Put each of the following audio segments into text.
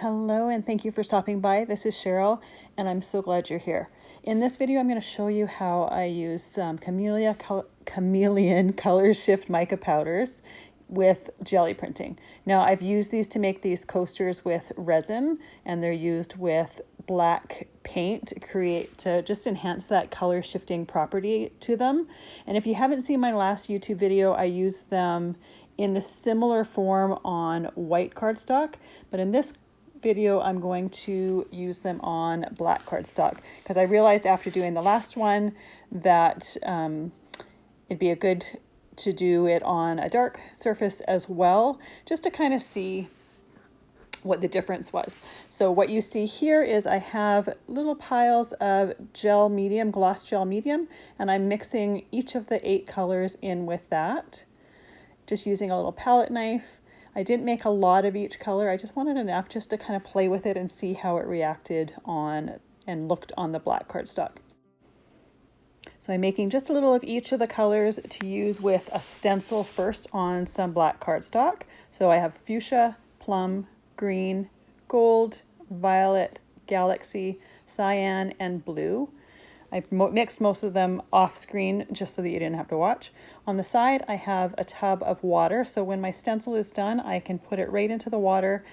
Hello and thank you for stopping by. This is Cheryl and I'm so glad you're here. In this video I'm going to show you how I use some Chameleon Color Shift mica powders with Gelli printing. Now I've used these to make these coasters with resin, and they're used with black paint to just enhance that color shifting property to them. And if you haven't seen my last YouTube video, I used them in the similar form on white cardstock, but in this video I'm going to use them on black cardstock because I realized after doing the last one that it'd be good to do it on a dark surface as well, just to kind of see what the difference was. So what you see here is I have little piles of gel medium, gloss gel medium, and I'm mixing each of the 8 colors in with that, just using a little palette knife. I didn't make a lot of each color. I just wanted enough just to kind of play with it and see how it reacted on and looked on the black cardstock. So I'm making just a little of each of the colors to use with a stencil first on some black cardstock. So I have fuchsia, plum, green, gold, violet, galaxy, cyan, and blue. I mixed most of them off screen just so that you didn't have to watch. On the side, I have a tub of water. So when my stencil is done, I can put it right into the water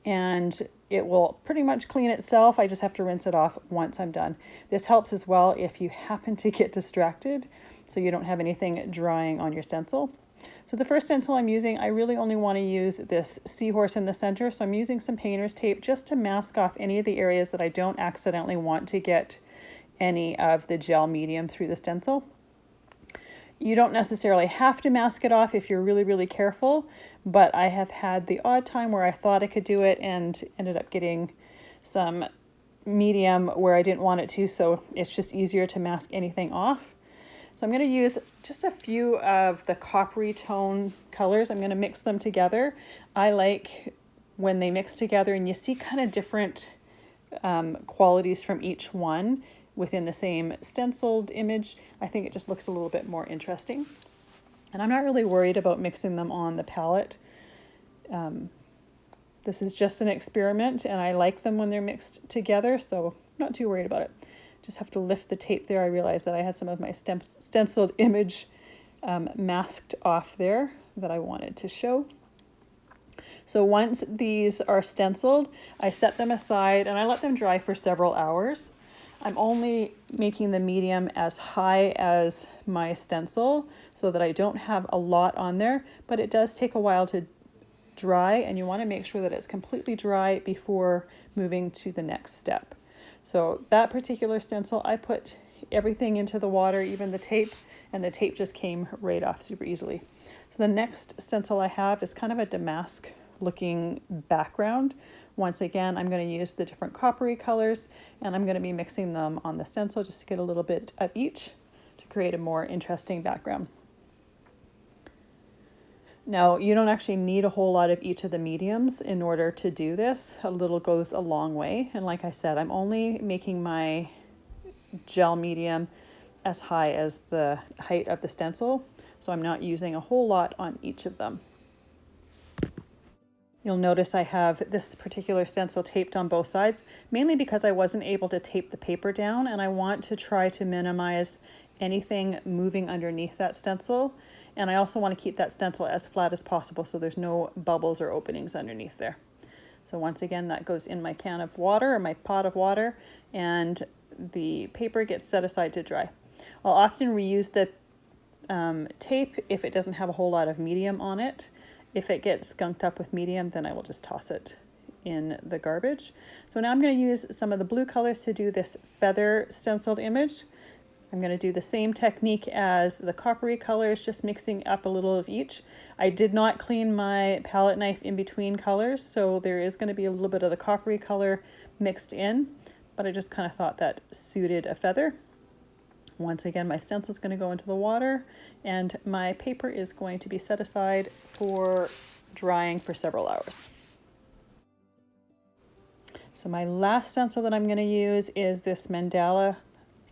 and it will pretty much clean itself. I just have to rinse it off once I'm done. This helps as well if you happen to get distracted so you don't have anything drying on your stencil. So the first stencil I'm using, I really only want to use this seahorse in the center. So I'm using some painter's tape just to mask off any of the areas that I don't accidentally want to get any of the gel medium through the stencil. You don't necessarily have to mask it off if you're really careful, but I have had the odd time where I thought I could do it and ended up getting some medium where I didn't want it to, so it's just easier to mask anything off. So I'm going to use just a few of the coppery tone colors. I'm going to mix them together. I like when they mix together and you see kind of different qualities from each one within the same stenciled image. I think it just looks a little bit more interesting. And I'm not really worried about mixing them on the palette. This is just an experiment and I like them when they're mixed together, so I'm not too worried about it. Just have to lift the tape there. I realized that I had some of my stenciled image masked off there that I wanted to show. So once these are stenciled, I set them aside and I let them dry for several hours. I'm only making the medium as high as my stencil so that I don't have a lot on there, but it does take a while to dry and you want to make sure that it's completely dry before moving to the next step. So that particular stencil, I put everything into the water, even the tape, and the tape just came right off super easily. So the next stencil I have is kind of a damask looking background. Once again, I'm going to use the different coppery colors and I'm going to be mixing them on the stencil just to get a little bit of each to create a more interesting background. Now, you don't actually need a whole lot of each of the mediums in order to do this. A little goes a long way. And like I said, I'm only making my gel medium as high as the height of the stencil, so I'm not using a whole lot on each of them. You'll notice I have this particular stencil taped on both sides, mainly because I wasn't able to tape the paper down and I want to try to minimize anything moving underneath that stencil. And I also want to keep that stencil as flat as possible so there's no bubbles or openings underneath there. So once again, that goes in my can of water or my pot of water, and the paper gets set aside to dry. I'll often reuse the tape if it doesn't have a whole lot of medium on it. If it gets skunked up with medium, then I will just toss it in the garbage. So now I'm going to use some of the blue colors to do this feather stenciled image. I'm going to do the same technique as the coppery colors, just mixing up a little of each. I did not clean my palette knife in between colors, so there is going to be a little bit of the coppery color mixed in, but I just kind of thought that suited a feather. Once again, my stencil is going to go into the water and my paper is going to be set aside for drying for several hours. So my last stencil that I'm going to use is this mandala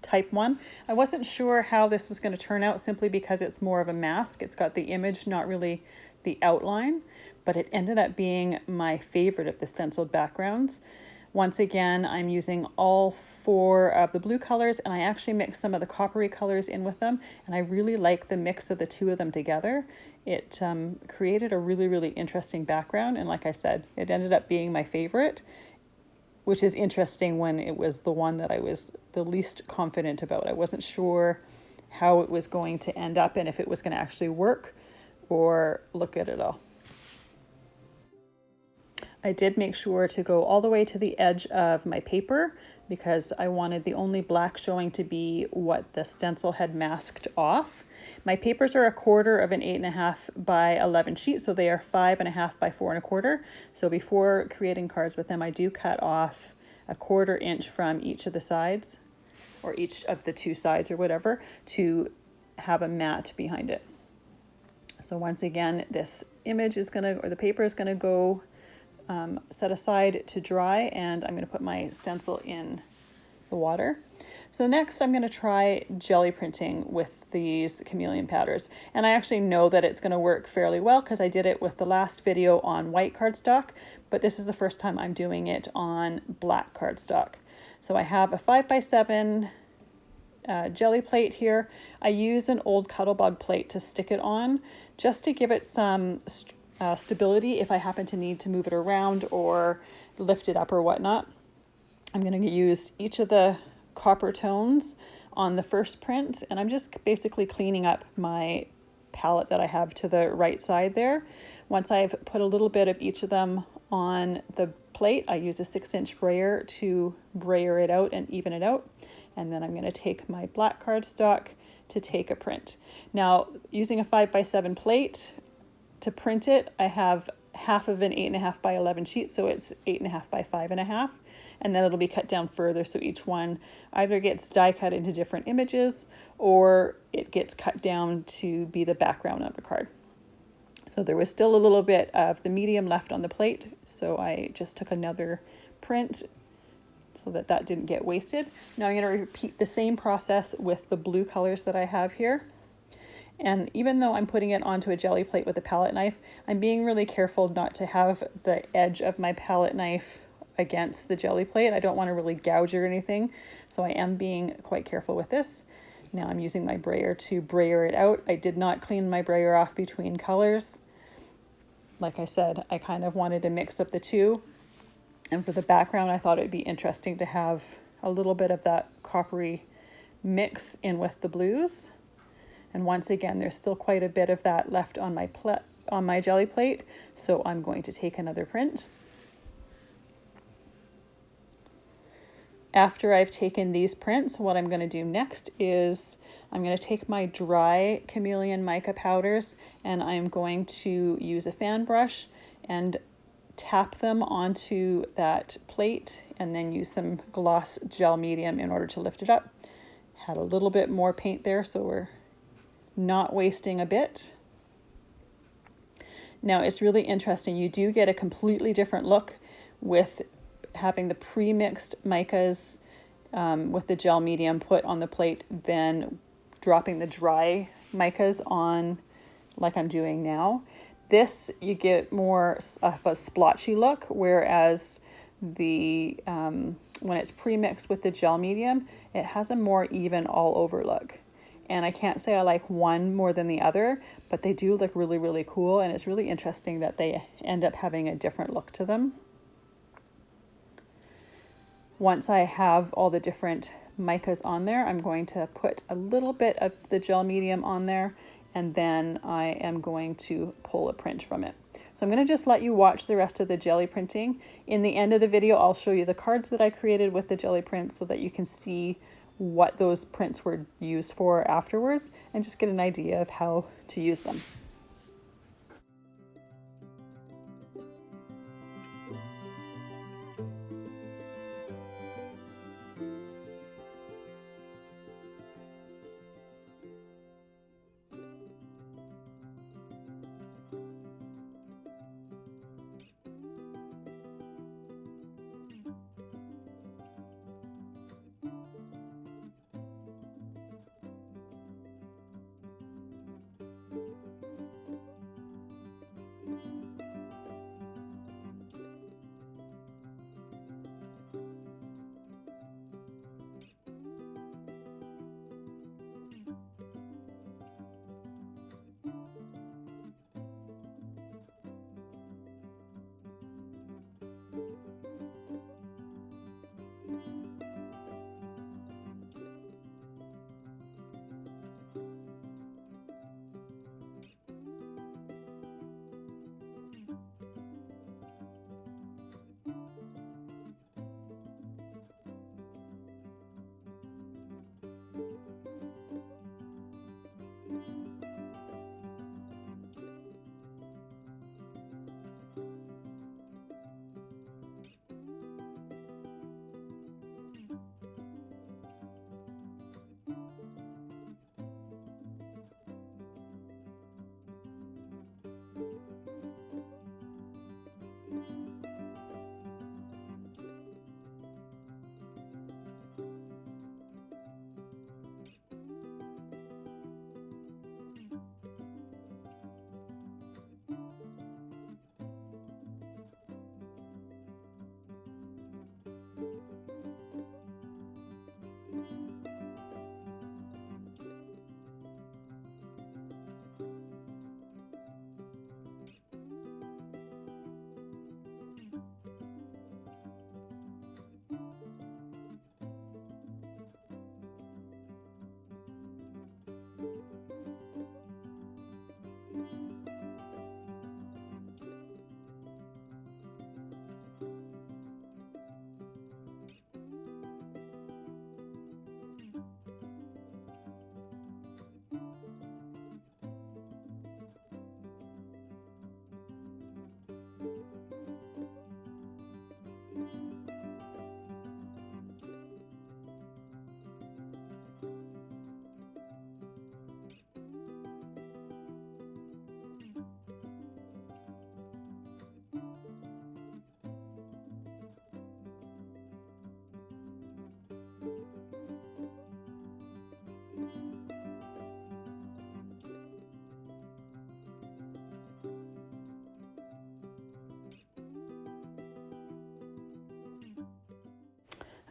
type 1. I wasn't sure how this was going to turn out simply because it's more of a mask. It's got the image, not really the outline, but it ended up being my favorite of the stenciled backgrounds. Once again, I'm using all 4 of the blue colors, and I actually mixed some of the coppery colors in with them, and I really like the mix of the 2 of them together. It created a really, really interesting background, and like I said, it ended up being my favorite, which is interesting when it was the one that I was the least confident about. I wasn't sure how it was going to end up and if it was going to actually work or look good at all. I did make sure to go all the way to the edge of my paper because I wanted the only black showing to be what the stencil had masked off. My papers are 1/4 of an 8.5 by 11 sheet, so they are 5.5 by 4 1/4. So before creating cards with them, I do cut off 1/4 inch from each of the sides, or each of the 2 sides or whatever, to have a mat behind it. So once again, this image is gonna, or the paper is gonna go set aside to dry, and I'm going to put my stencil in the water. So next I'm going to try jelly printing with these chameleon powders, and I actually know that it's going to work fairly well because I did it with the last video on white cardstock, but this is the first time I'm doing it on black cardstock. So I have a 5x7 jelly plate here. I use an old Cuttlebug plate to stick it on just to give it some stability if I happen to need to move it around or lift it up or whatnot. I'm going to use each of the copper tones on the first print, and I'm just basically cleaning up my palette that I have to the right side there. Once I've put a little bit of each of them on the plate, I use a 6-inch brayer to brayer it out and even it out. And then I'm going to take my black cardstock to take a print. Now, using a 5x7 plate, to print it, I have half of an 8.5 by 11 sheet, so it's 8.5 by 5.5, and then it'll be cut down further, so each one either gets die cut into different images or it gets cut down to be the background of the card. So there was still a little bit of the medium left on the plate, so I just took another print so that that didn't get wasted. Now I'm going to repeat the same process with the blue colors that I have here. And even though I'm putting it onto a jelly plate with a palette knife, I'm being really careful not to have the edge of my palette knife against the jelly plate. I don't want to really gouge or anything, so I am being quite careful with this. Now I'm using my brayer to brayer it out. I did not clean my brayer off between colors. Like I said, I kind of wanted to mix up the 2. And for the background, I thought it would be interesting to have a little bit of that coppery mix in with the blues. And once again, there's still quite a bit of that left on my jelly plate, so I'm going to take another print. After I've taken these prints, what I'm going to do next is I'm going to take my dry Chameleon Mica powders, and I'm going to use a fan brush and tap them onto that plate, and then use some gloss gel medium in order to lift it up. Had a little bit more paint there, so we're not wasting a bit. Now it's really interesting. You do get a completely different look with having the pre-mixed micas with the gel medium put on the plate than dropping the dry micas on like I'm doing now. This, you get more of a splotchy look, whereas the when it's pre-mixed with the gel medium, it has a more even all over look. And I can't say I like one more than the other, but they do look really, really cool. And it's really interesting that they end up having a different look to them. Once I have all the different micas on there, I'm going to put a little bit of the gel medium on there, and then I am going to pull a print from it. So I'm going to just let you watch the rest of the jelly printing. In the end of the video, I'll show you the cards that I created with the jelly print so that you can see what those prints were used for afterwards and just get an idea of how to use them.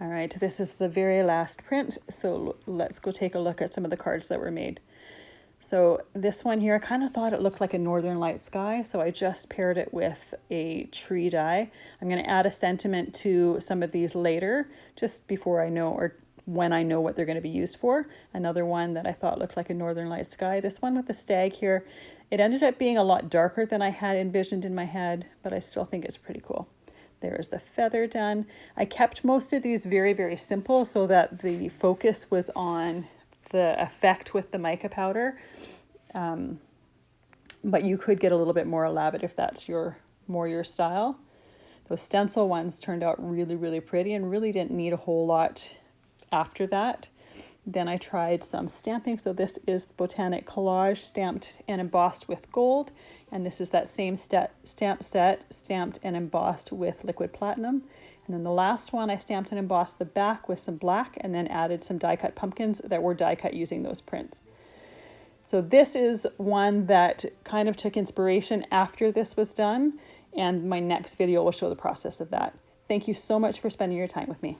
All right, this is the very last print, so let's go take a look at some of the cards that were made. So this one here, I kind of thought it looked like a northern light sky, so I just paired it with a tree die. I'm going to add a sentiment to some of these later, just before I know, or when I know what they're going to be used for. Another one that I thought looked like a northern light sky. This one with the stag here, it ended up being a lot darker than I had envisioned in my head, but I still think it's pretty cool. There's the feather done. I kept most of these very, very simple so that the focus was on the effect with the mica powder. But you could get a little bit more elaborate if that's more your style. Those stencil ones turned out really, really pretty and really didn't need a whole lot after that. Then I tried some stamping. So this is Botanic Collage stamped and embossed with gold. And this is that same stamp set stamped and embossed with liquid platinum. And then the last one I stamped and embossed the back with some black and then added some die cut pumpkins that were die cut using those prints. So this is one that kind of took inspiration after this was done, and my next video will show the process of that. Thank you so much for spending your time with me.